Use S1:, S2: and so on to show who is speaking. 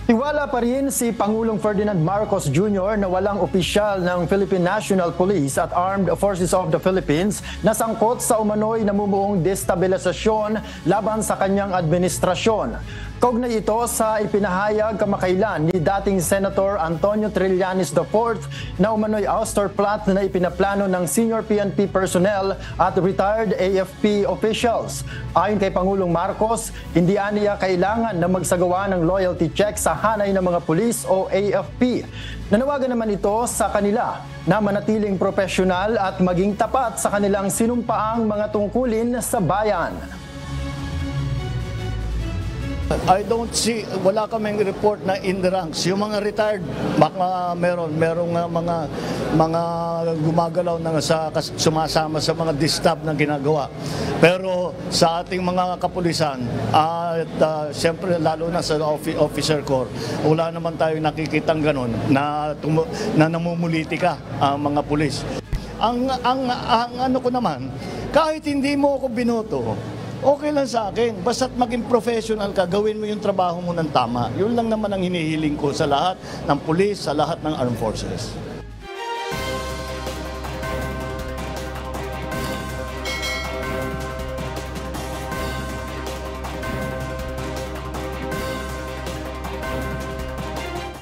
S1: Tiwala pa rin si Pangulong Ferdinand Marcos Jr. na walang opisyal ng Philippine National Police at Armed Forces of the Philippines na sangkot sa umano'y namumuong destabilisasyon laban sa kanyang administrasyon. Kaugnay ito sa ipinahayag kamakailan ni dating Senator Antonio Trillanes IV na umano'y ouster plot na ipinaplano ng senior PNP personnel at retired AFP officials. Ayon kay Pangulong Marcos, hindi aniya kailangan na magsagawa ng loyalty check sa hanay ng mga pulis o AFP. Nanawagan naman ito sa kanila na manatiling profesional at maging tapat sa kanilang sinumpaang mga tungkulin sa bayan.
S2: I don't see, wala kaming report na in the ranks. Yung mga retired, baka merong mga gumagalaw na sumasama sa mga distab na ginagawa. Pero sa ating mga kapulisan, at siyempre lalo na sa officer corps, wala naman tayo nakikitang ganun na namumulitika ang mga pulis. Ang ano ko naman, kahit hindi mo ako binoto, okay lang sa akin. Basta't maging professional ka, gawin mo yung trabaho mo ng tama. Yun lang naman ang hinihiling ko sa lahat ng pulis, sa lahat ng armed forces.